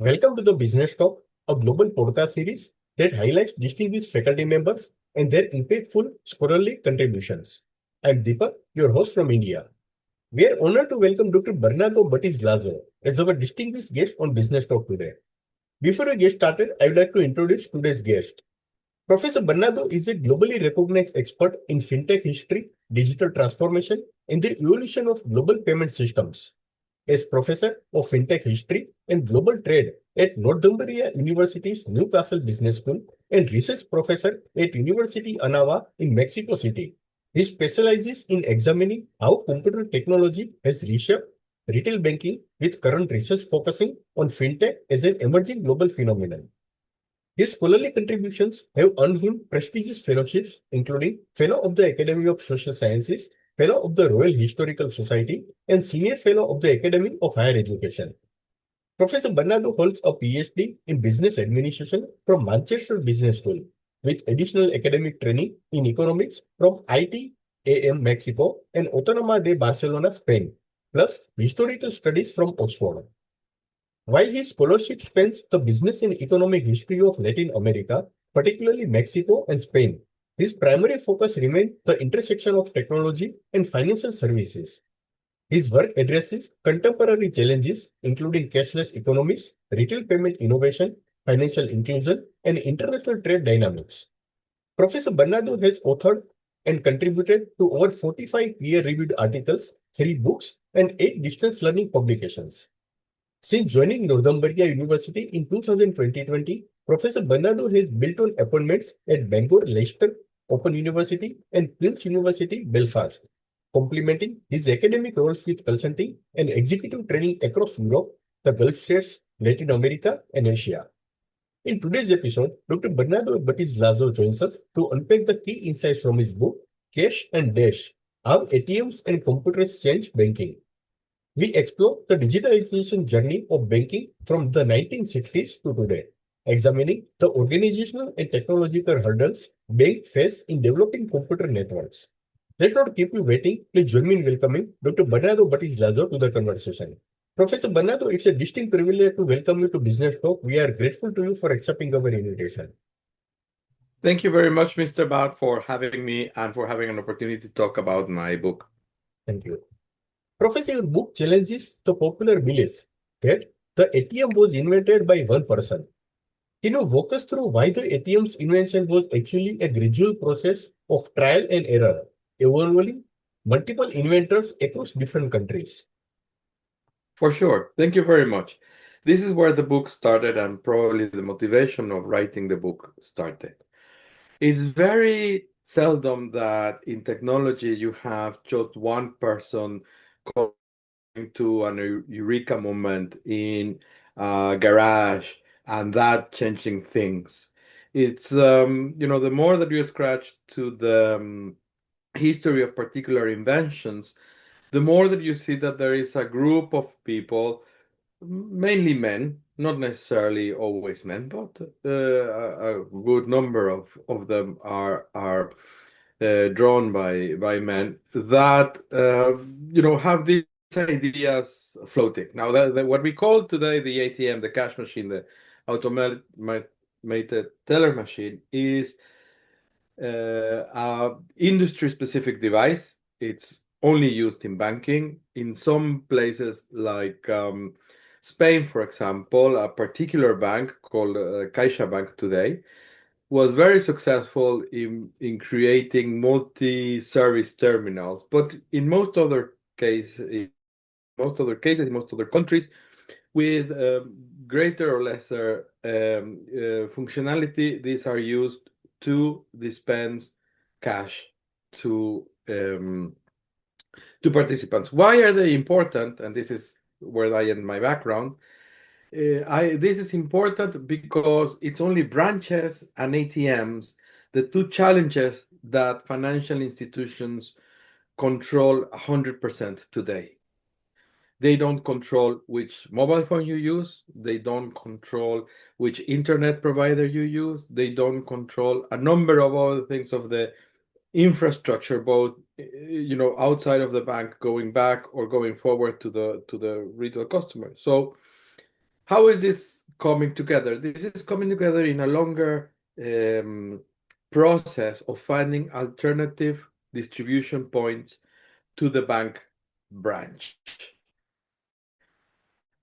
Welcome to the Business Talk, a global podcast series that highlights distinguished faculty members and their impactful scholarly contributions. I'm Deepak, your host from India. We are honored to welcome Dr. Bernardo Batiz-Lazo as our distinguished guest on Business Talk today. Before we get started, I would like to introduce today's guest. Professor Bernardo is a globally recognized expert in FinTech history, digital transformation, and the evolution of global payment systems. As Professor of FinTech History and Global Trade at Northumbria University's Newcastle Business School and Research Professor at University Anáhuac in Mexico City. He specializes in examining how computer technology has reshaped retail banking, with current research focusing on FinTech as an emerging global phenomenon. His scholarly contributions have earned him prestigious fellowships, including Fellow of the Academy of Social Sciences, Fellow of the Royal Historical Society, and Senior Fellow of the Academy of Higher Education. Professor Bernardo holds a PhD in Business Administration from Manchester Business School, with additional academic training in economics from ITAM Mexico and Autónoma de Barcelona, Spain, plus historical studies from Oxford. While his scholarship spans the business and economic history of Latin America, particularly Mexico and Spain, his primary focus remained the intersection of technology and financial services. His work addresses contemporary challenges, including cashless economies, retail payment innovation, financial inclusion, and international trade dynamics. Professor Bernardo has authored and contributed to over 45 peer-reviewed articles, 3 books, and 8 distance learning publications. Since joining Northumbria University in 2020, Professor Bernardo has built on appointments at Bangor, Leicester, Open University, and Queen's University, Belfast, complementing his academic roles with consulting and executive training across Europe, the Gulf states, Latin America, and Asia. In today's episode, Dr. Bernardo Batiz-Lazo joins us to unpack the key insights from his book, Cash and Dash: How ATMs and Computers Change Banking. We explore the digitalization journey of banking from the 1960s to today, examining the organizational and technological hurdles banks face in developing computer networks. Let's not keep you waiting. Please join me in welcoming Dr. Bernardo Batiz-Lazo to the conversation. Professor Bernardo, it's a distinct privilege to welcome you to Business Talk. We are grateful to you for accepting our invitation. Thank you very much, Mr. Bat, for having me and for having an opportunity to talk about my book. Thank you. Professor, your book challenges the popular belief that the ATM was invented by one person. Can you walk us through why the ATM's invention was actually a gradual process of trial and error, involving multiple inventors across different countries? For sure. Thank you very much. This is where the book started and probably the motivation of writing the book started. It's very seldom that in technology you have just one person going to an eureka moment in a garage and that changing things. It's, the more that you scratch to the history of particular inventions, the more that you see that there is a group of people, mainly men, not necessarily always men, but a good number of them are drawn by men that have these ideas floating. Now, what we call today the ATM, the cash machine, the automated teller machine, is a industry-specific device. It's only used in banking. In some places like Spain, for example, a particular bank called CaixaBank today was very successful in creating multi-service terminals. But in most other cases, in most other countries, with greater or lesser functionality, these are used to dispense cash to participants. Why are they important? And this is where I end my background. This is important because it's only branches and ATMs, the two challenges that financial institutions control 100% today. They don't control which mobile phone you use. They don't control which internet provider you use. They don't control a number of other things of the infrastructure, both outside of the bank, going back or going forward to the retail customer. So How is this coming together? This is coming together in a longer process of finding alternative distribution points to the bank branch.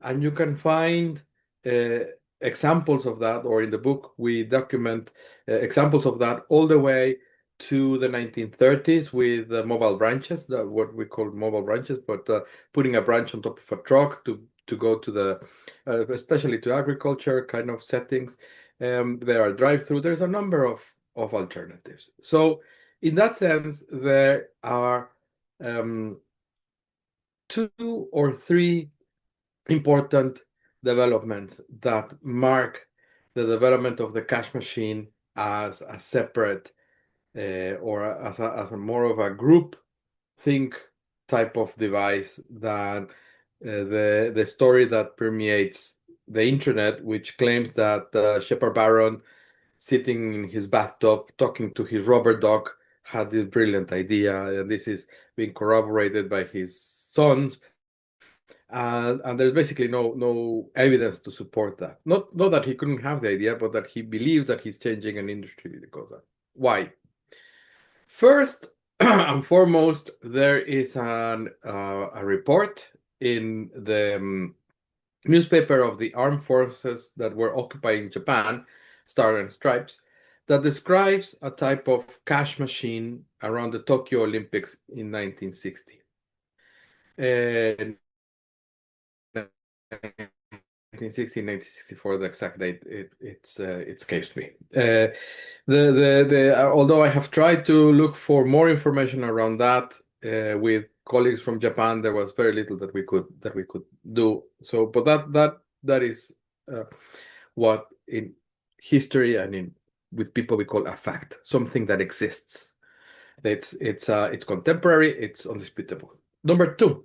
And you can find examples of that, or in the book, we document examples of that all the way to the 1930s with mobile branches, what we call mobile branches, but putting a branch on top of a truck to go to the, especially to agriculture kind of settings. There are drive-through. There's a number of alternatives. So in that sense, there are 2 or 3 important developments that mark the development of the cash machine as a separate or as a more of a group think type of device than the story that permeates the internet, which claims that Shepard Barron, sitting in his bathtub talking to his rubber dog, had this brilliant idea, and this is being corroborated by his sons. And there's basically no evidence to support that. Not that he couldn't have the idea, but that he believes that he's changing an industry because of. Why? First and foremost, there is a report in the newspaper of the armed forces that were occupying Japan, Star and Stripes, that describes a type of cash machine around the Tokyo Olympics in 1960. 1960, 1964, the exact date, it escapes me. Although I have tried to look for more information around that with colleagues from Japan, there was very little that we could do. So, but that is what in history and with people we call a fact, something that exists. It's contemporary, it's undisputable. Number 2.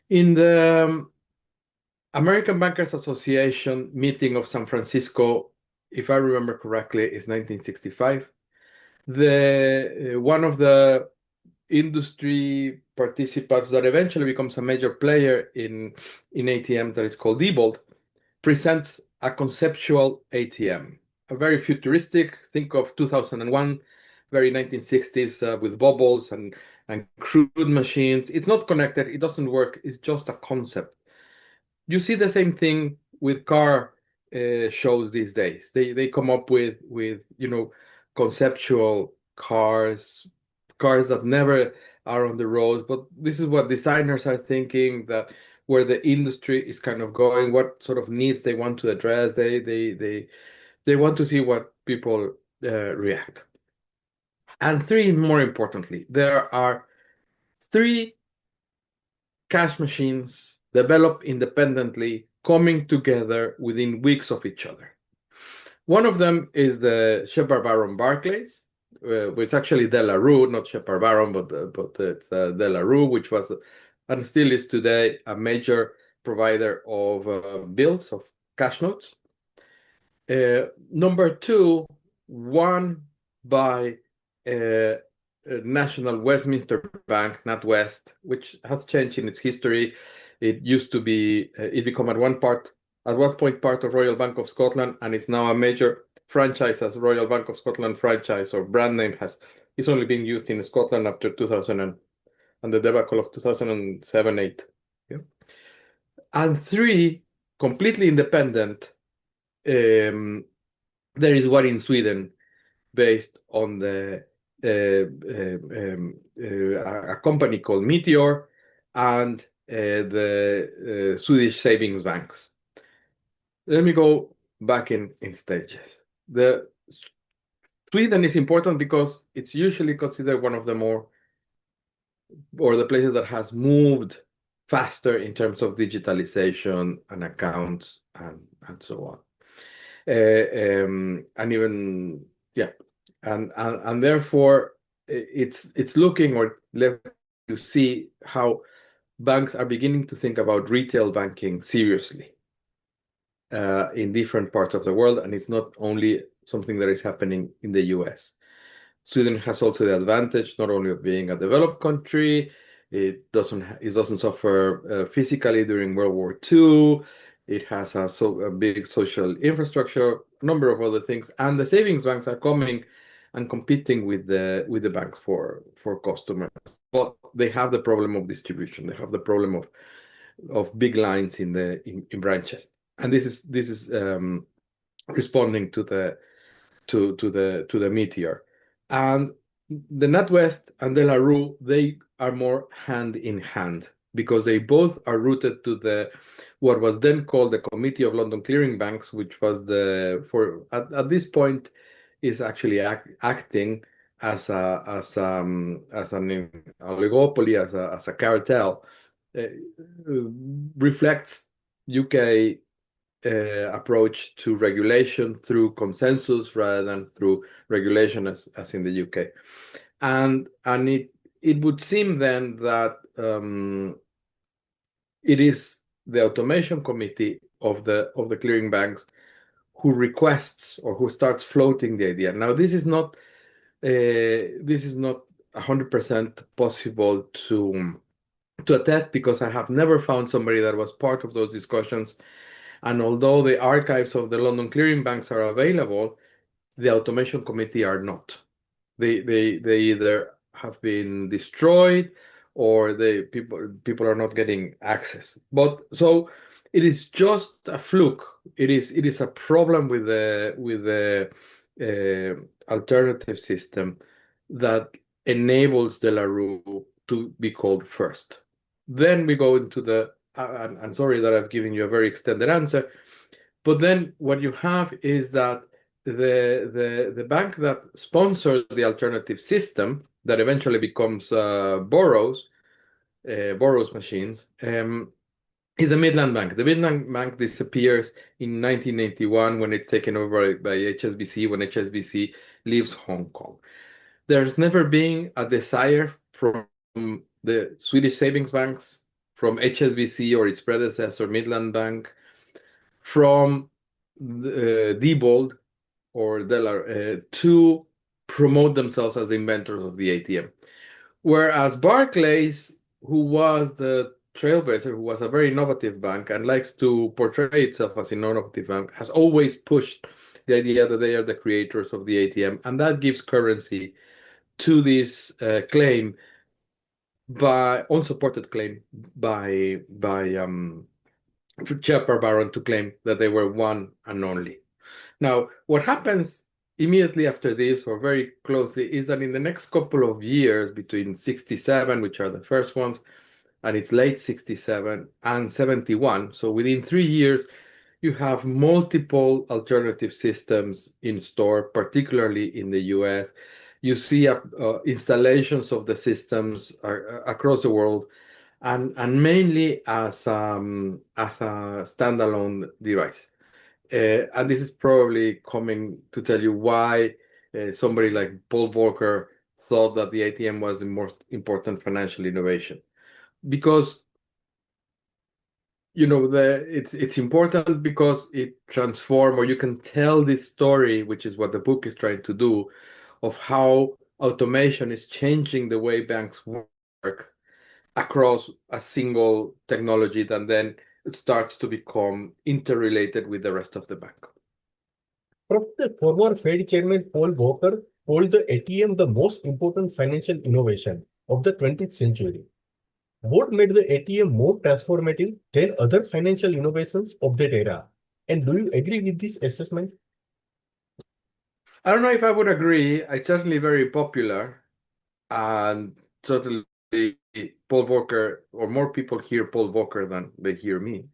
In the American Bankers Association meeting of San Francisco, if I remember correctly, is 1965. One of the industry participants that eventually becomes a major player in ATMs, that is called Diebold, presents a conceptual ATM, a very futuristic, think of 2001, very 1960s with bubbles and crude machines. It's not connected, it doesn't work, it's just a concept. You see the same thing with car shows these days. They come up with conceptual cars that never are on the roads, but this is what designers are thinking, that where the industry is kind of going, what sort of needs they want to address. They want to see what people react. And 3, more importantly, there are 3 cash machines developed independently, coming together within weeks of each other. One of them is the Shepard Barron Barclays, which actually De La Rue, not Shepard Barron, but it's De La Rue, which was and still is today a major provider of bills, of cash notes. Number 2, one by National Westminster Bank, NatWest, which has changed in its history. It used to be, it became at one point part of Royal Bank of Scotland, and it's now a major franchise as Royal Bank of Scotland franchise, or brand name is only being used in Scotland after 2000 and the debacle of 2007-8. Yeah. And 3, completely independent, there is one in Sweden based on a company called Meteor and the Swedish savings banks. Let me go back in stages. Sweden is important because it's usually considered one of the the places that has moved faster in terms of digitalization and accounts and so on. And even, yeah, and therefore it's looking, or left to see how banks are beginning to think about retail banking seriously in different parts of the world, and it's not only something that is happening in the US. Sweden has also the advantage not only of being a developed country, It doesn't suffer physically during World War II. It has a big social infrastructure, a number of other things, and the savings banks are coming and competing with the banks for customers. But they have the problem of distribution. They have the problem of big lines in branches, and this is responding to the Meteor. And the NatWest and De La Rue, they are more hand in hand because they both are rooted to what was then called the Committee of London Clearing Banks, which was at this point is actually acting as an oligopoly, as a cartel, reflects UK approach to regulation through consensus rather than through regulation as in the UK. And it would seem then that it is the automation committee of the clearing banks who requests or who starts floating the idea. Now, this is not 100% possible to attest, because I have never found somebody that was part of those discussions. And although the archives of the London clearing banks are available, the automation committee are not. They either have been destroyed or people are not getting access. But so it is just a fluke. It is a problem with the alternative system that enables De La Rue to be called first. Then we go into I'm sorry that I've given you a very extended answer, but then what you have is that the bank that sponsored the alternative system that eventually becomes Burroughs machines is the Midland Bank. The Midland Bank disappears in 1981 when it's taken over by HSBC, when HSBC leaves Hong Kong. There's never been a desire from the Swedish savings banks, from HSBC or its predecessor, Midland Bank, from Diebold or Delaware to promote themselves as the inventors of the ATM. Whereas Barclays, who was the trailblazer, who was a very innovative bank and likes to portray itself as an innovative bank, has always pushed the idea that they are the creators of the ATM, and that gives currency to this claim, by unsupported claim by Shepard Barron, to claim that they were one and only. Now, what happens immediately after this, or very closely, is that in the next couple of years, between 67, which are the first ones, and it's late 67 and 71, so within 3 years, you have multiple alternative systems in store, particularly in the US. You see installations of the systems across the world, and mainly as a standalone device. And this is probably coming to tell you why somebody like Paul Volcker thought that the ATM was the most important financial innovation. Because it's important because it transforms, or you can tell this story, which is what the book is trying to do, of how automation is changing the way banks work across a single technology that then starts to become interrelated with the rest of the bank. The former Fed chairman Paul Volcker called the ATM the most important financial innovation of the 20th century. What made the ATM more transformative than other financial innovations of that era? And do you agree with this assessment? I don't know if I would agree. It's certainly very popular, and certainly Paul Volcker, or more people hear Paul Volcker than they hear me.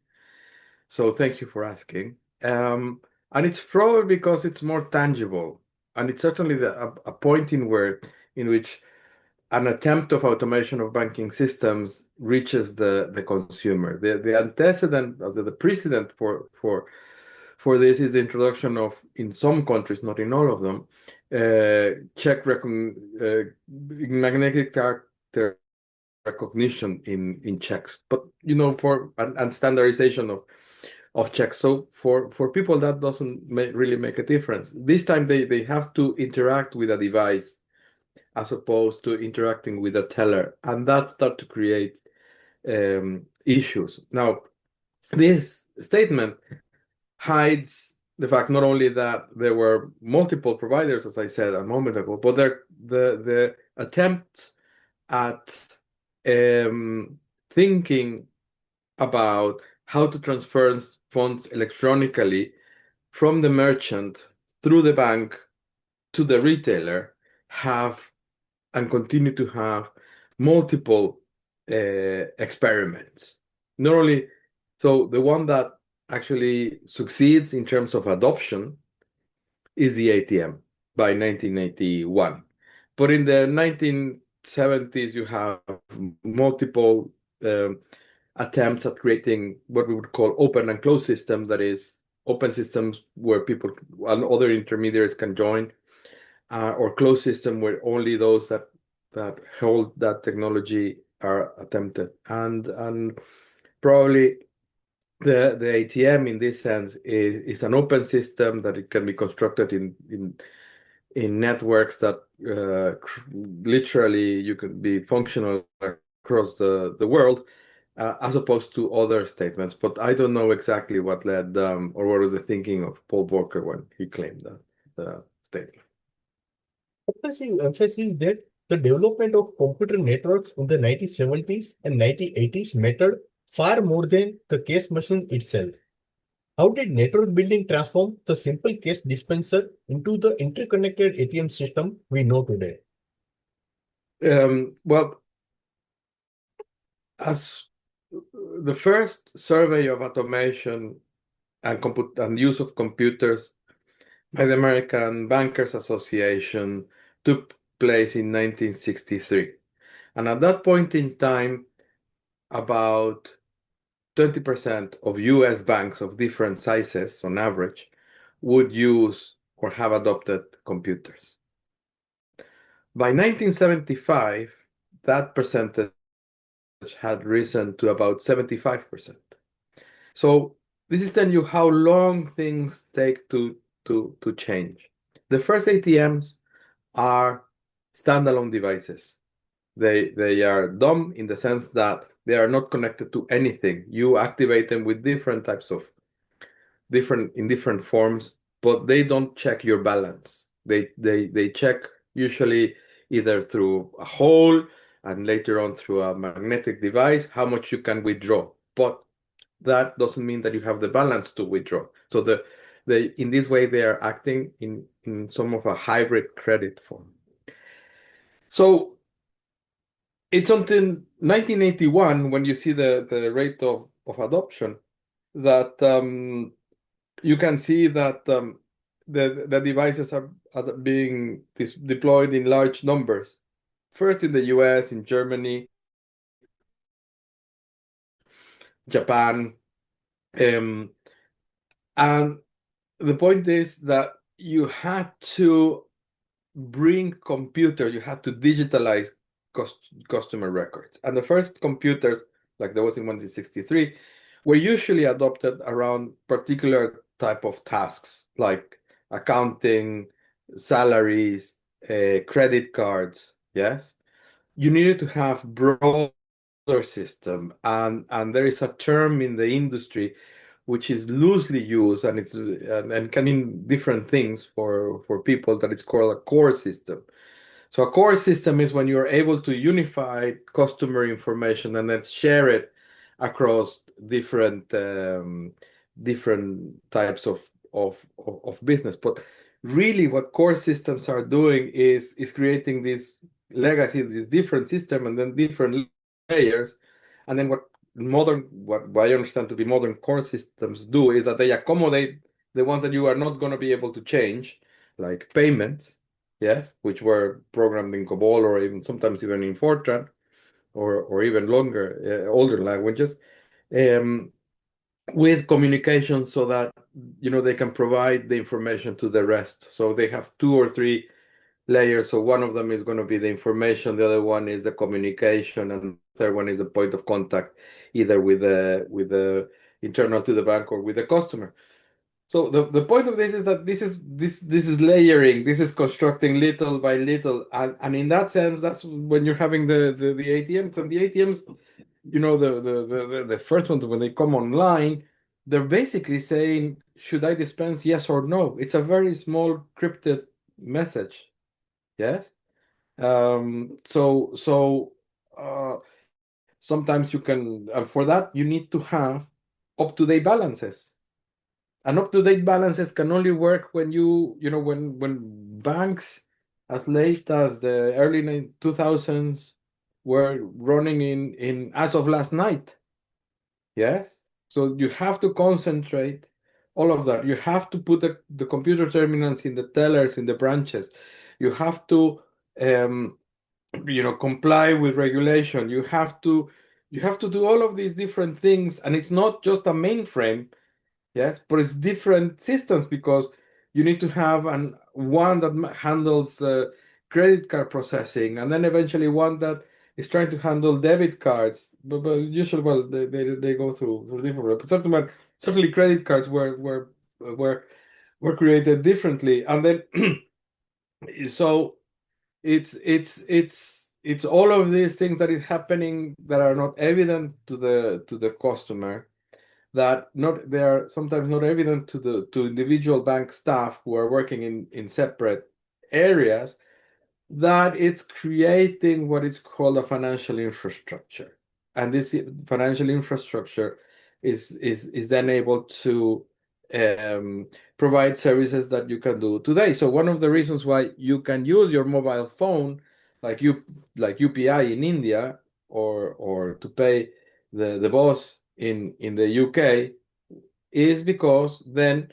So thank you for asking. And it's probably because it's more tangible, and it's certainly a point in which an attempt of automation of banking systems reaches the consumer. The antecedent, the precedent for this is the introduction of, in some countries, not in all of them, magnetic character recognition in checks, but and standardization of checks. So for people that doesn't really make a difference. This time they have to interact with a device as opposed to interacting with a teller, and that start to create issues. Now, this statement hides the fact not only that there were multiple providers, as I said a moment ago, but the attempt at thinking about how to transfer funds electronically from the merchant through the bank to the retailer have and continue to have multiple experiments. Not only, so the one that actually succeeds in terms of adoption is the ATM by 1981. But in the 1970s, you have multiple attempts at creating what we would call open and closed system, that is, open systems where people and other intermediaries can join, or closed system where only those that hold that technology are attempted. And probably the ATM in this sense is an open system that it can be constructed in networks that literally you can be functional across the world, as opposed to other statements. But I don't know exactly what led or what was the thinking of Paul Volcker when he claimed that statement. Emphasizing that the development of computer networks in the 1970s and 1980s mattered far more than the cash machine itself. How did network building transform the simple cash dispenser into the interconnected ATM system we know today? Well, as the first survey of automation and use of computers by the American Bankers Association took place in 1963. And at that point in time, about 20% of US banks of different sizes on average would use or have adopted computers. By 1975, that percentage had risen to about 75%. So this is telling you how long things take to change. The first ATMs are standalone devices. They are dumb in the sense that they are not connected to anything. You activate them with different types of different forms, but they don't check your balance. They check usually either through a hole and later on through a magnetic device how much you can withdraw. But that doesn't mean that you have the balance to withdraw. So in this way they are acting in some of a hybrid credit form. So it's until 1981 when you see the rate of adoption that you can see that the devices are being deployed in large numbers. First in the US, in Germany, Japan. And the point is that you had to bring computers, you had to digitalize customer records. And the first computers, like there was in 1963, were usually adopted around particular type of tasks, like accounting, salaries, credit cards, yes? You needed to have broader system, and there is a term in the industry which is loosely used, and it's and can mean different things for people, that it's called a core system. So a core system is when you're able to unify customer information and then share it across different types of business. But really, what core systems are doing is creating this legacy, this different system, and then different layers. And then what I understand to be modern core systems do is that they accommodate the ones that you are not going to be able to change, like payments, yes, which were programmed in COBOL or even sometimes even in Fortran, or even older languages, with communication, so that they can provide the information to the rest. So they have 2 or 3 layers. So one of them is going to be the information, the other one is the communication, and the third one is the point of contact, either with the internal to the bank or with the customer. So the point of this is that this is layering, this is constructing little by little, and in that sense, that's when you're having the ATMs, and the ATMs, you know, the first one when they come online, they're basically saying, should I dispense yes or no? It's a very small crypted message. Yes. So sometimes you can, and for that you need to have up-to-date balances. And up-to-date balances can only work when when banks as late as the early 2000s were running in as of last night. Yes. So you have to concentrate all of that. You have to put the computer terminals in the tellers in the branches. You have to comply with regulation. You have to do all of these different things, and it's not just a mainframe. Yes, but it's different systems because you need to have one that handles credit card processing, and then eventually one that is trying to handle debit cards. But usually, well, they go through different. But certainly credit cards were created differently, and then so it's all of these things that is happening that are not evident to the customer, that not they are sometimes not evident to individual bank staff who are working in separate areas, that it's creating what is called a financial infrastructure. And this financial infrastructure is then able to provide services that you can do today. So one of the reasons why you can use your mobile phone, like UPI in India, or to pay the boss in the UK, is because then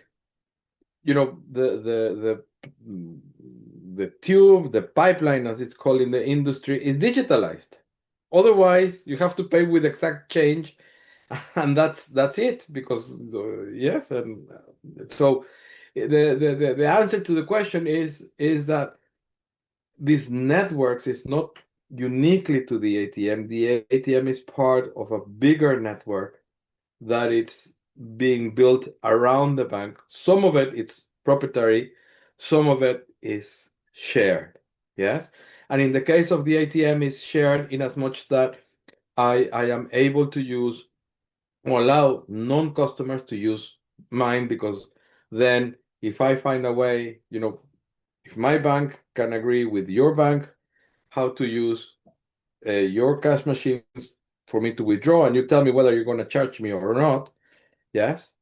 the tube, the pipeline, as it's called in the industry, is digitalized. Otherwise, you have to pay with exact change, and that's it. Because yes, and so the answer to the question is that these networks is not uniquely to the ATM. The ATM is part of a bigger network that it's being built around the bank. Some of it it's proprietary, some of it is shared. Yes. And in the case of the ATM, is shared in as much that I am able to use or allow non-customers to use mine, because then if I find a way, if my bank can agree with your bank how to use your cash machines for me to withdraw, and you tell me whether you're going to charge me or not, yes,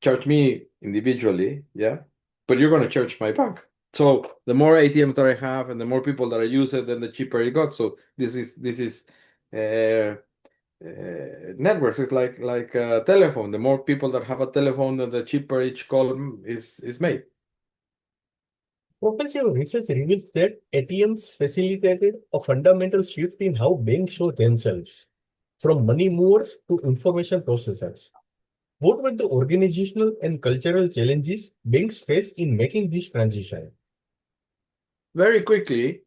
charge me individually, yeah, but you're going to charge my bank. So the more ATMs that I have and the more people that I use it, then the cheaper it got. So this is networks. It's like a telephone. The more people that have a telephone, then the cheaper each call is made. Professor, research reveals that ATMs facilitated a fundamental shift in how banks show themselves, from money movers to information processors. What were the organizational and cultural challenges banks face in making this transition? Very quickly,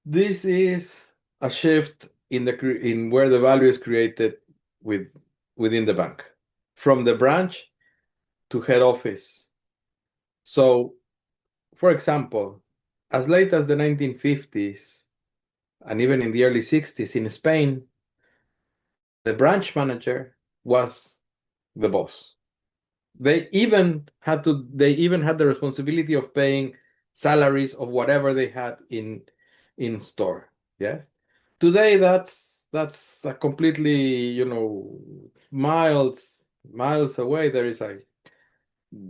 this is a shift in where the value is created within the bank, from the branch to head office. So, for example, as late as the 1950s and even in the early 60s in Spain, the branch manager was the boss. They even had the responsibility of paying salaries of whatever they had in store. Yes. Today that's a completely, miles away. There is a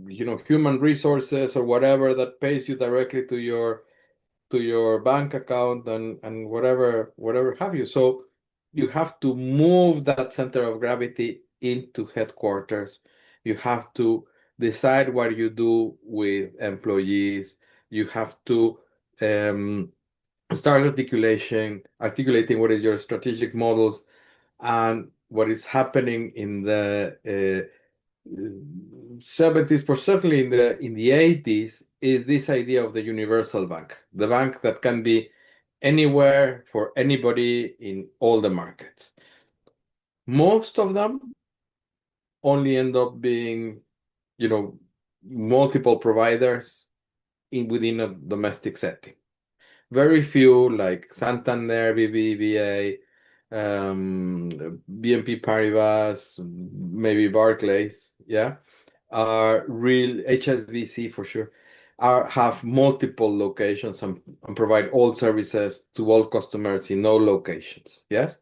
human resources or whatever that pays you directly to your bank account, and whatever have you. So you have to move that center of gravity into headquarters. You have to decide what you do with employees. You have to start articulating what is your strategic models, and what is happening in the 70s, but certainly in the 80s, is this idea of the universal bank, the bank that can be anywhere for anybody in all the markets. Most of them only end up being, multiple providers within a domestic setting. Very few, like Santander, BBVA, BNP Paribas, maybe Barclays, yeah, are real HSBC for sure, have multiple locations and provide all services to all customers in all locations. Yes.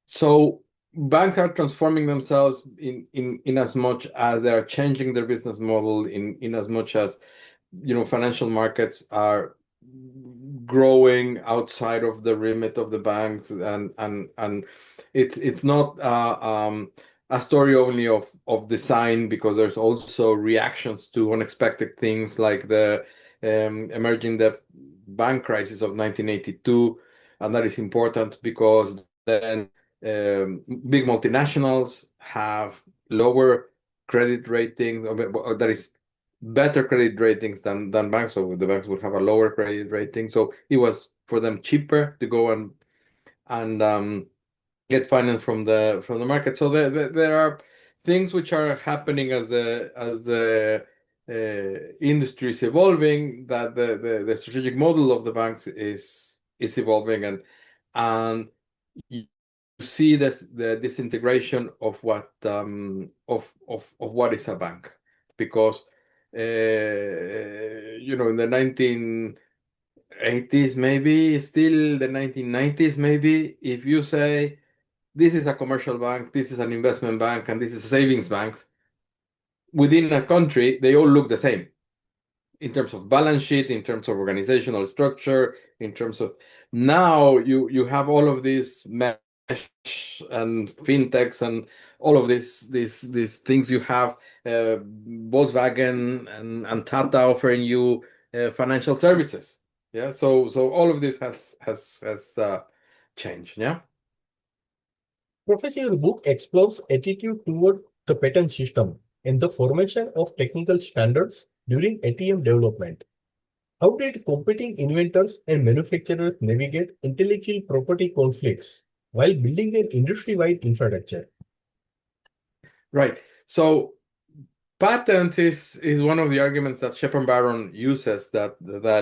So banks are transforming themselves in as much as they are changing their business model, in as much as financial markets are growing outside of the remit of the banks, and it's not a story only of design, because there's also reactions to unexpected things like the emerging debt bank crisis of 1982, and that is important because then big multinationals have lower credit ratings, or that is better credit ratings than banks. So the banks would have a lower credit rating. So it was for them cheaper to go and get finance from the market. So there are things which are happening as the industry is evolving, that the strategic model of the banks is evolving, and you see the disintegration of what what is a bank, because in the 1980s, maybe still the 1990s, maybe, if you say this is a commercial bank, this is an investment bank, and this is a savings bank, within a country they all look the same in terms of balance sheet, in terms of organizational structure, in terms of, now you have all of these mesh and fintechs and all of these things. You have Volkswagen and Tata offering you financial services. Yeah, so all of this has changed. Yeah. Professor, your book explores attitude toward the patent system and the formation of technical standards during ATM development. How did competing inventors and manufacturers navigate intellectual property conflicts while building an industry-wide infrastructure? Right. So patent is one of the arguments that Shepard Barron uses, that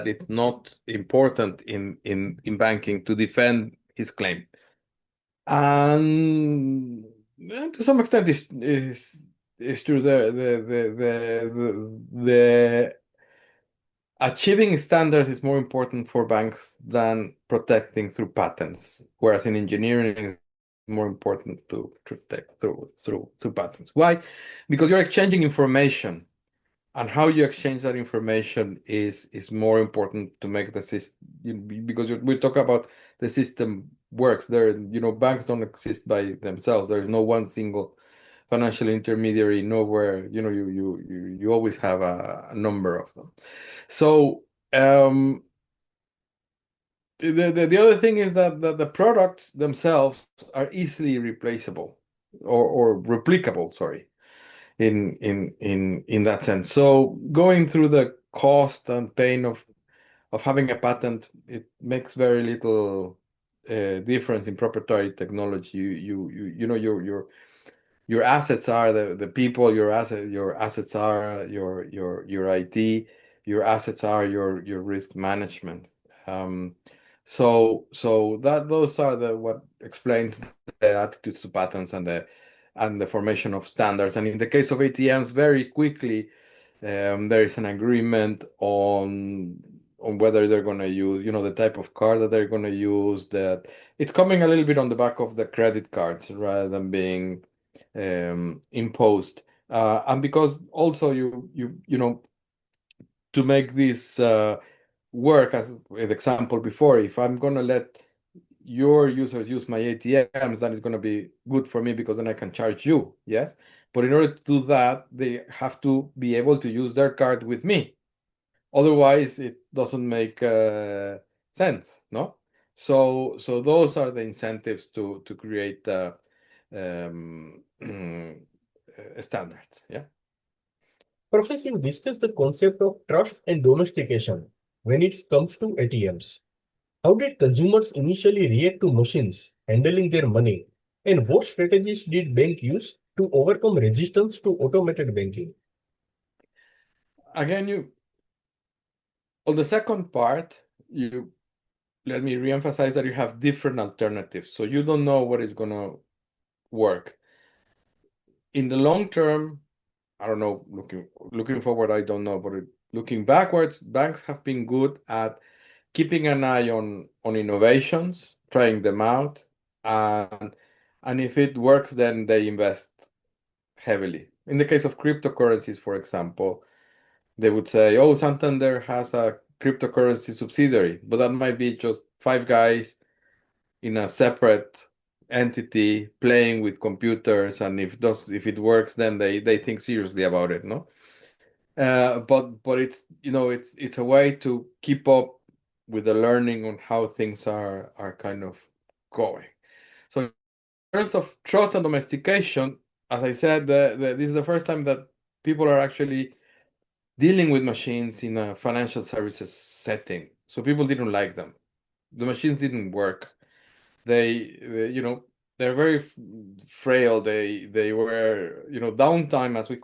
it's not important in banking to defend his claim. And to some extent is true. The achieving standards is more important for banks than protecting through patents, whereas in engineering it's more important to protect through patents. Why? Because you're exchanging information, and how you exchange that information is more important to make the system, because we talk about the system works. There, banks don't exist by themselves. There is no one single financial intermediary nowhere. You always have a number of them. So the other thing is that the products themselves are easily replaceable or replicable, sorry, in that sense. So going through the cost and pain of having a patent, it makes very little difference in proprietary technology. Your assets are the people. Your assets are your IT. Your assets are your risk management. So that those are what explains the attitudes to patents and the formation of standards. And in the case of ATMs, very quickly there is an agreement on whether they're going to use, the type of card that they're going to use. That it's coming a little bit on the back of the credit cards rather than being imposed. And because also to make this work, as with example before, if I'm going to let your users use my ATMs, that is going to be good for me, because then I can charge you. Yes. But in order to do that, they have to be able to use their card with me. Otherwise, it doesn't make sense, no? So those are the incentives to create standards. Yeah. Professor, you discussed the concept of trust and domestication when it comes to ATMs. How did consumers initially react to machines handling their money, and what strategies did banks use to overcome resistance to automated banking? again, on the second part, let me reemphasize that you have different alternatives. So you don't know what is going to work. In the long term, I don't know, looking forward, I don't know, but looking backwards, banks have been good at keeping an eye on innovations, trying them out, and if it works, then they invest heavily. In the case of cryptocurrencies, for example, they would say, "Oh, Santander has a cryptocurrency subsidiary," but that might be just five guys in a separate entity playing with computers, and if it works, then they think seriously about it, no? But it's it's a way to keep up with the learning on how things are kind of going. So in terms of trust and domestication, as I said, this is the first time that people are actually dealing with machines in a financial services setting. So people didn't like them. The machines didn't work. They're very frail. They were, downtime, as we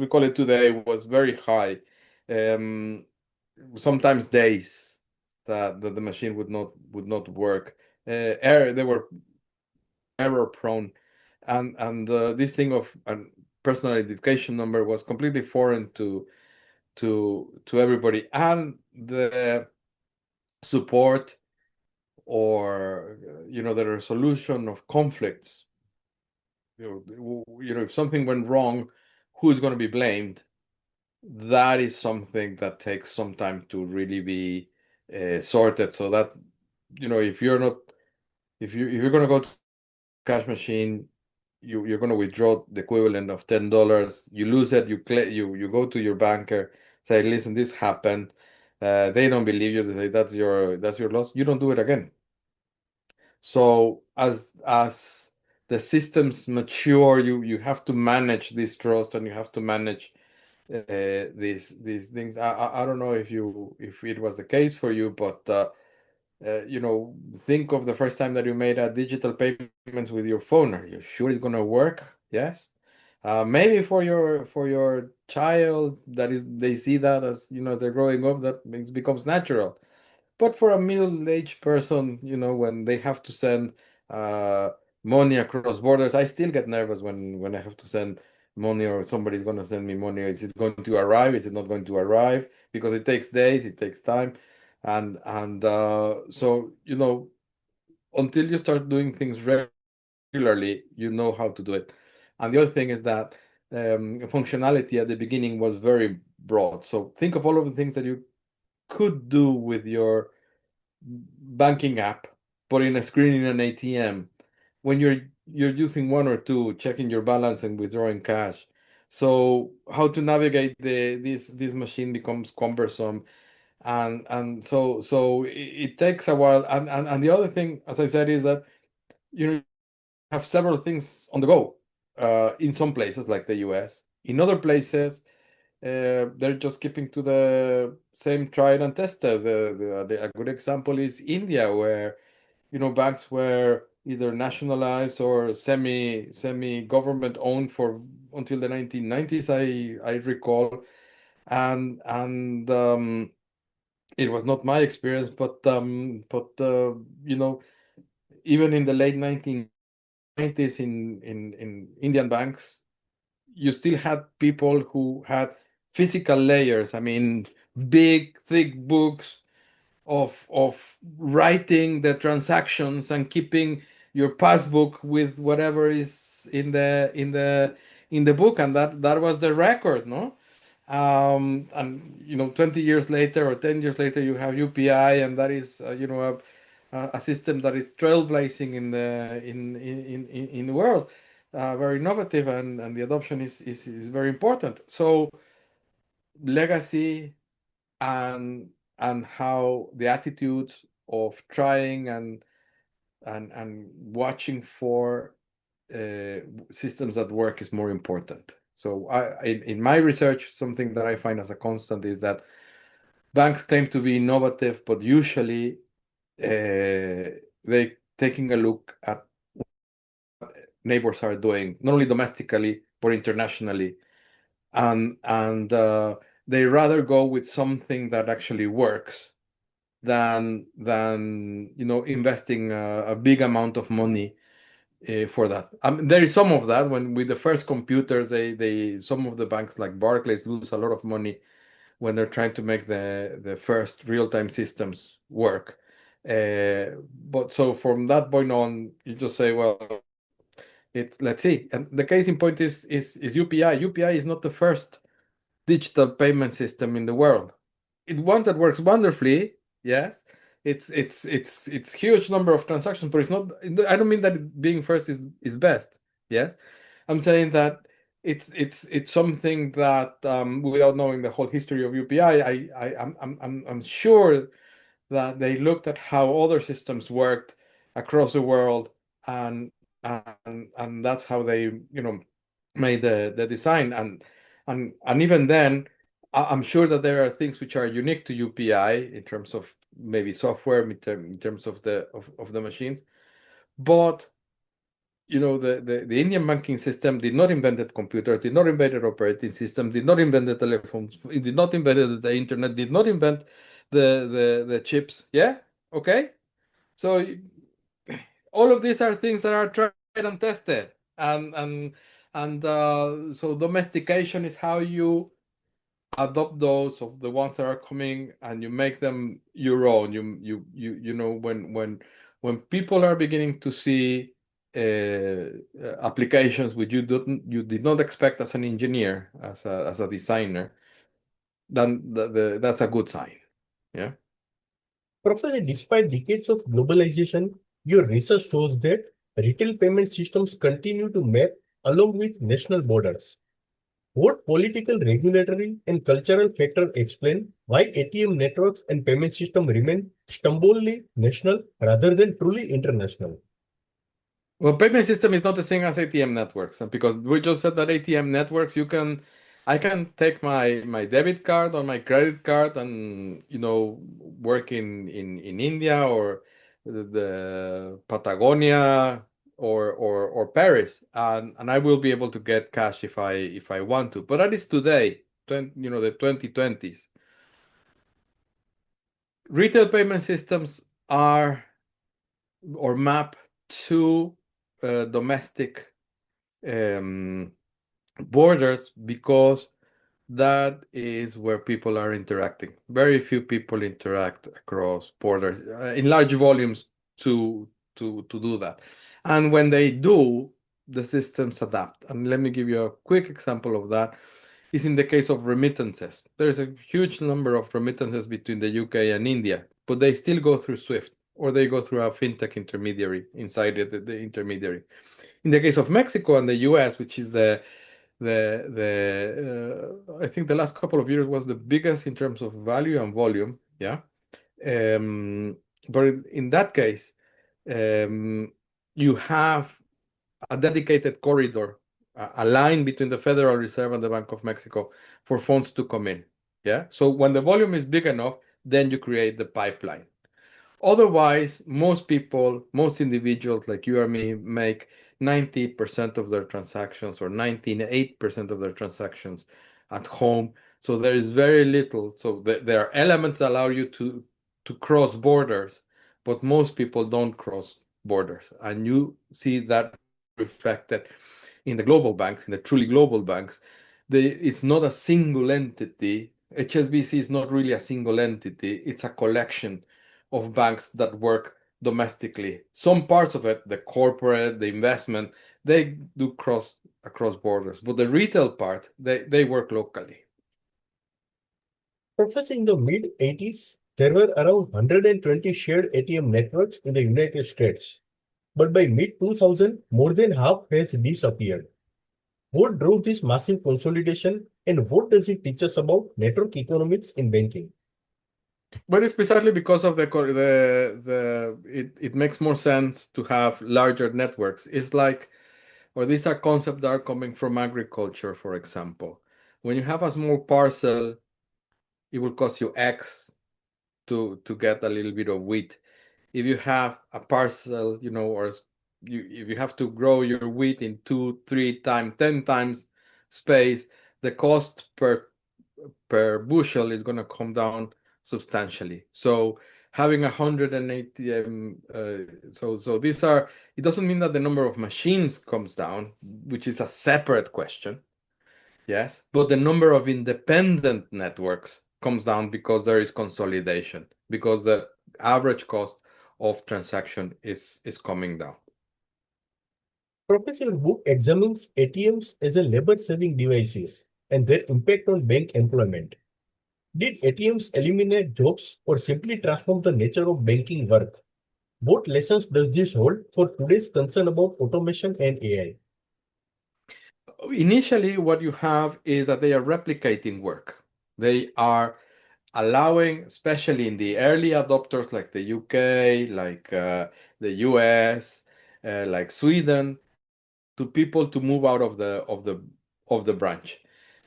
call it today, was very high. Um, Sometimes days that the machine would not work. They were error prone, and this thing of a personal identification number was completely foreign to everybody, and the support or the resolution of conflicts. If something went wrong, who's going to be blamed? That is something that takes some time to really be sorted. So that if you're not if you're going to go to cash machine, you're going to withdraw the equivalent of $10. You lose it, you go to your banker, say, listen, this happened. They don't believe you. They say that's your loss. You don't do it again. So as the systems mature, you have to manage this trust, and you have to manage these things. I don't know if it was the case for you, but think of the first time that you made a digital payments with your phone. Are you sure it's gonna work? Yes. Maybe for your child, they see that as they're growing up, that becomes natural. But for a middle-aged person, when they have to send uh, money across borders, I still get nervous when I have to send money, or somebody's going to send me money. Is it going to arrive? Is it not going to arrive? Because it takes days, it takes time, and so until you start doing things regularly, you know how to do it. And the other thing is that functionality at the beginning was very broad. So think of all of the things that you could do with your banking app, putting a screen in an ATM, when you're using one or two, checking your balance and withdrawing cash. So how to navigate this machine becomes cumbersome, and so it takes a while. And the other thing, as I said, is that you have several things on the go. In some places, like the US, in other places, they're just keeping to the same tried and tested. A good example is India, where banks were either nationalized or semi government owned for until the 1990s. I recall, and it was not my experience, but even in the late 1990s in Indian banks, you still had people who had physical layers. I mean, big, thick books of writing the transactions and keeping your passbook with whatever is in the book, and that was the record, no? And 20 years later or 10 years later, you have UPI, and that is a system that is trailblazing in the world, very innovative, and the adoption is very important. So legacy and how the attitudes of trying and watching for systems that work is more important. So in my research, something that I find as a constant is that banks claim to be innovative, but usually they taking a look at neighbors are doing, not only domestically but internationally, and they rather go with something that actually works than investing a big amount of money for that. There is some of that. When with the first computers, they some of the banks like Barclays lose a lot of money when they're trying to make the first real-time systems work. But so from that point on, you just say, well, let's see. And the case in point is UPI. UPI is not the first digital payment system in the world. It's one that works wonderfully. Yes, it's huge number of transactions, but it's not. I don't mean that being first is best. Yes, I'm saying that it's something that without knowing the whole history of UPI, I'm sure that they looked at how other systems worked across the world, and that's how they made the design, and even then I'm sure that there are things which are unique to UPI in terms of maybe software, in terms of the machines, but the Indian banking system did not invent the computers, did not invent the operating system, did not invent the telephones, it did not invent the internet, did not invent the chips. Yeah, okay. So all of these are things that are tried and tested, and so domestication is how you adopt those of the ones that are coming and you make them your own. When people are beginning to see applications which you did not expect as an engineer, as a designer, then that's a good sign. Yeah. Professor, despite decades of globalization, your research shows that retail payment systems continue to map along with national borders. What political, regulatory, and cultural factors explain why ATM networks and payment systems remain stubbornly national rather than truly international? Well, payment system is not the same as ATM networks, and because we just said that ATM networks, I can take my debit card or my credit card and work in India or the Patagonia or Paris, and I will be able to get cash if I want to. But that is today, the 2020s. Retail payment systems are or map to domestic borders because that is where people are interacting. Very few people interact across borders in large volumes to do that. And when they do, the systems adapt. And let me give you a quick example of that. Is in the case of remittances. There's a huge number of remittances between the UK and India, but they still go through SWIFT or they go through a FinTech intermediary inside the intermediary. In the case of Mexico and the US, which is I think the last couple of years was the biggest in terms of value and volume. Yeah. But in that case, you have a dedicated corridor, a line between the Federal Reserve and the Bank of Mexico for funds to come in. Yeah. So when the volume is big enough, then you create the pipeline. Otherwise, most people, most individuals like you or me make 90% of their transactions or 98% of their transactions at home. So there is very little. So there are elements that allow you to cross borders, but most people don't cross borders. And you see that reflected in the global banks, in the truly global banks. It's not a single entity. HSBC is not really a single entity. It's a collection of banks that work domestically. Some parts of it, the corporate, the investment, they do cross across borders, but the retail part, they work locally. Professor, in the mid 80s, there were around 120 shared ATM networks in the United States. But by mid 2000, more than half has disappeared. What drove this massive consolidation and what does it teach us about network economics in banking? But it's precisely because of it makes more sense to have larger networks. It's like, or these are concepts that are coming from agriculture, for example. When you have a small parcel, it will cost you X to get a little bit of wheat. If you have a parcel, or if you have to grow your wheat in 2, 3 times, 10 times space, the cost per per bushel is going to come down substantially. So having 180, so these are, it doesn't mean that the number of machines comes down, which is a separate question. Yes, but the number of independent networks comes down because there is consolidation, because the average cost of transaction is coming down. Professor, your book examines ATMs as a labor-saving devices and their impact on bank employment. Did ATMs eliminate jobs or simply transform the nature of banking work? What lessons does this hold for today's concern about automation and AI? Initially, what you have is that they are replicating work. They are allowing, especially in the early adopters like the UK, like the US, like Sweden, to people to move out of the branch.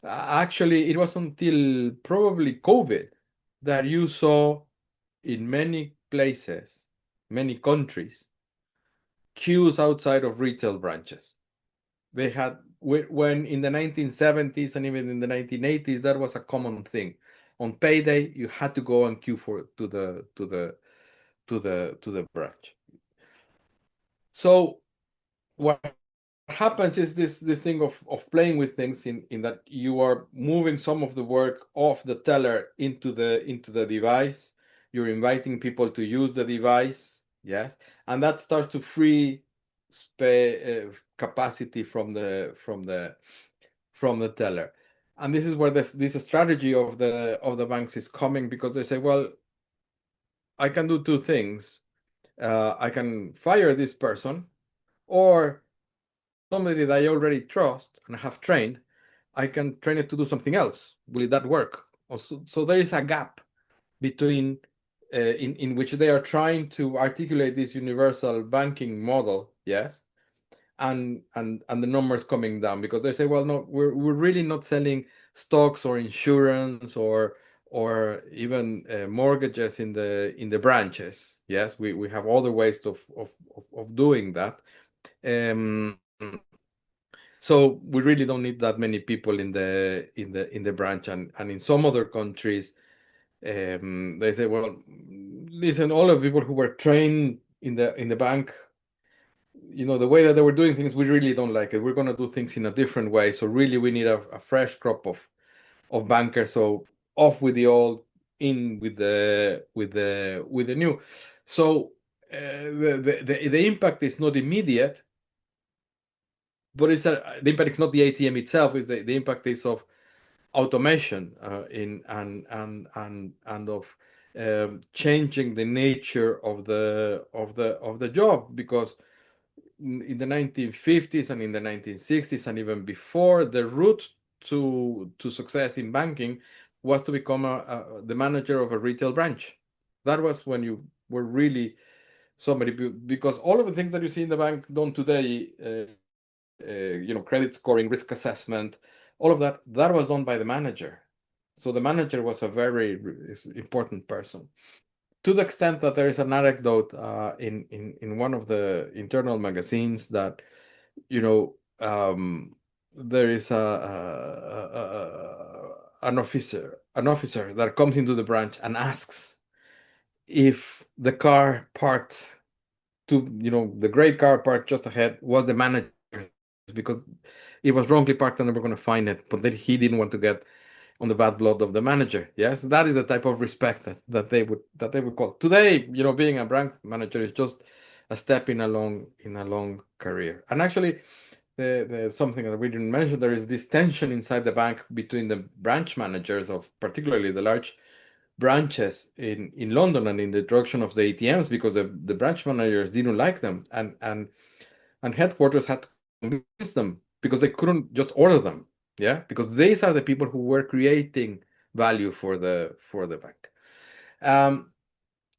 Actually, it was until probably COVID that you saw in many places, many countries, queues outside of retail branches. They had, when in the 1970s and even in the 1980s, that was a common thing. On payday, you had to go and queue to the branch. So what happens is this thing of playing with things in that you are moving some of the work off the teller into the device. You're inviting people to use the device, yes, and that starts to free capacity from the teller. And this is where this strategy of the banks is coming, because they say, well, I can do two things. I can fire this person, or somebody that I already trust and have trained, I can train it to do something else. Will that work? So there is a gap between in which they are trying to articulate this universal banking model, yes, and the numbers coming down, because they say, well, no, we're really not selling stocks or insurance or even mortgages in the branches. Yes, we have other ways of doing that. So we really don't need that many people in the branch, and in some other countries, they say, well, listen, all of the people who were trained in the bank, the way that they were doing things, we really don't like it. We're going to do things in a different way. So really, we need a fresh crop of bankers. So off with the old, in with the new. So the impact is not immediate, but the impact is not the ATM itself. Is the impact is of automation and of changing the nature of the job, because in the 1950s and in the 1960s and even before, the route to success in banking was to become the manager of a retail branch. That was when you were really somebody, because all of the things that you see in the bank done today, credit scoring, risk assessment, all of that was done by the manager. So the manager was a very important person. To the extent that there is an anecdote in one of the internal magazines that, there is an officer that comes into the branch and asks if the car parked the gray car parked just ahead was the manager's, because it was wrongly parked and they were going to find it, but then he didn't want to get on the bad blood of the manager. Yes, that is the type of respect that they would call. Today, being a branch manager is just a step in a long career. And actually, the something that we didn't mention, there is this tension inside the bank between the branch managers of particularly the large branches in London and in the direction of the ATMs, because the branch managers didn't like them, and headquarters had to convince them, because they couldn't just order them. Yeah, because these are the people who were creating value for the bank.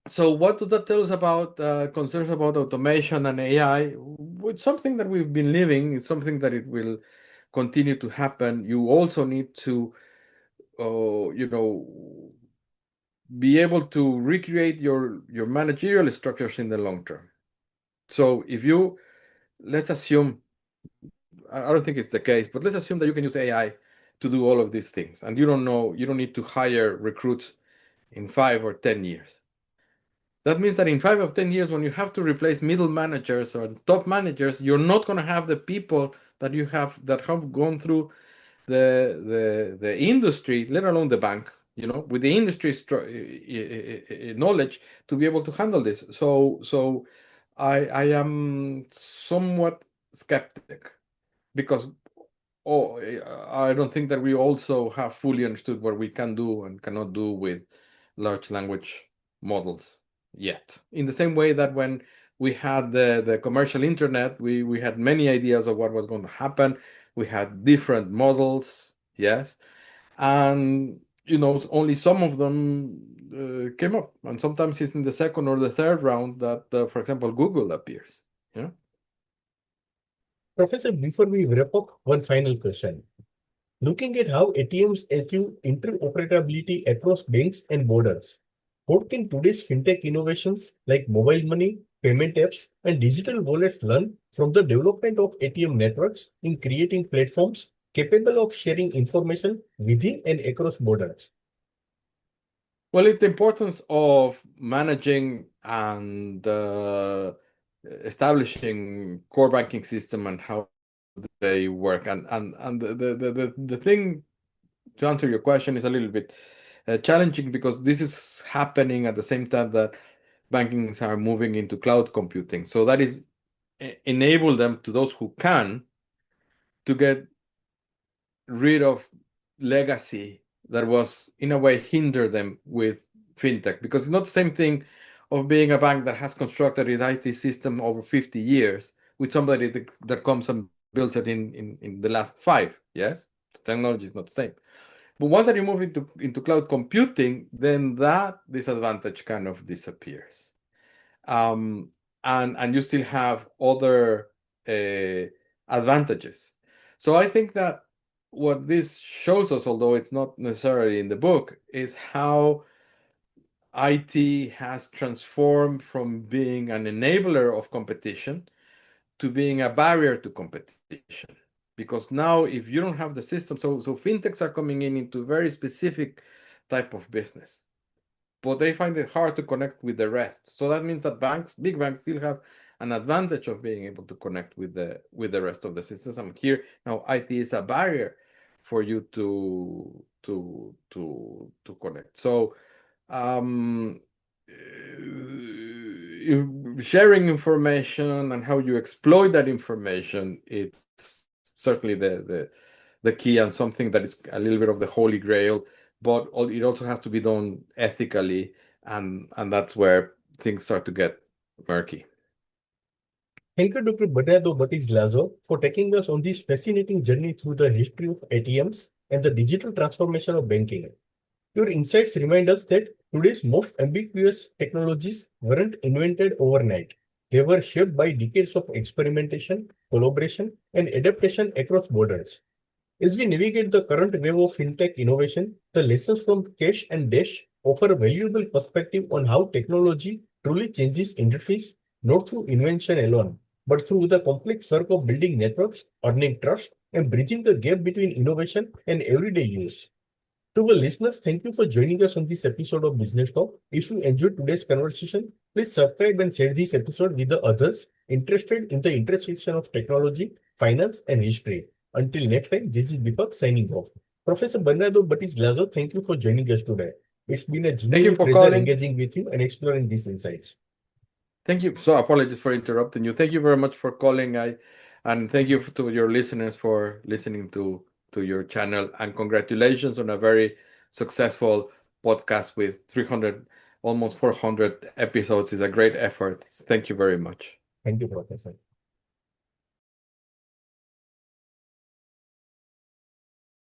So what does that tell us about concerns about automation and AI? It's something that we've been living. It's something that it will continue to happen. You also need to, be able to recreate your managerial structures in the long term. So let's assume, I don't think it's the case, but let's assume that you can use AI to do all of these things. And you don't need to hire recruits in 5 or 10 years. That means that in 5 or 10 years, when you have to replace middle managers or top managers, you're not going to have the people that have gone through the industry, let alone the bank, with the industry knowledge to be able to handle this. So I am somewhat skeptic because I don't think that we also have fully understood what we can do and cannot do with large language models yet. In the same way that when we had the commercial internet, we had many ideas of what was going to happen. We had different models, yes, and only some of them came up, and sometimes it's in the second or the third round that, for example, Google appears. Yeah. Professor, before we wrap up, one final question. Looking at how ATMs achieve interoperability across banks and borders, what can today's fintech innovations like mobile money, payment apps, and digital wallets learn from the development of ATM networks in creating platforms capable of sharing information within and across borders? Well, it's the importance of managing and establishing core banking system and how they work. And the thing, to answer your question, is a little bit challenging because this is happening at the same time that bankings are moving into cloud computing. So that is enable them, to those who can, to get rid of legacy that was in a way hinder them with fintech, because it's not the same thing of being a bank that has constructed its IT system over 50 years with somebody that comes and builds it in the last 5. Yes, the technology is not the same. But once that you move into cloud computing, then that disadvantage kind of disappears. And you still have other advantages. So I think that what this shows us, although it's not necessarily in the book, is how IT has transformed from being an enabler of competition to being a barrier to competition. Because now, if you don't have the system, so fintechs are coming into very specific type of business, but they find it hard to connect with the rest. So that means that big banks, still have an advantage of being able to connect with the rest of the systems. And here now, IT is a barrier for you to connect. So sharing information and how you exploit that information, it's certainly the key, and something that is a little bit of the holy grail, but it also has to be done ethically, and that's where things start to get murky. Thank you, Dr. Bernardo Batiz-Lazo, for taking us on this fascinating journey through the history of ATMs and the digital transformation of banking. Your insights remind us that today's most ambiguous technologies weren't invented overnight. They were shaped by decades of experimentation, collaboration, and adaptation across borders. As we navigate the current wave of fintech innovation, the lessons from Cash and Dash offer a valuable perspective on how technology truly changes industries, not through invention alone, but through the complex work of building networks, earning trust, and bridging the gap between innovation and everyday use. To our listeners, thank you for joining us on this episode of Business Talk. If you enjoyed today's conversation, please subscribe and share this episode with the others interested in the intersection of technology, finance, and history. Until next time, this is Deepak signing off. Professor Bernardo Batiz-Lazo, thank you for joining us today. It's been a Thank you genuine for pleasure calling. engaging with you and exploring these insights. Thank you. So apologies for interrupting you. Thank you very much for calling. And thank you to your listeners for listening to your channel. And congratulations on a very successful podcast with 300, almost 400 episodes. It's a great effort. Thank you very much. Thank you, Professor.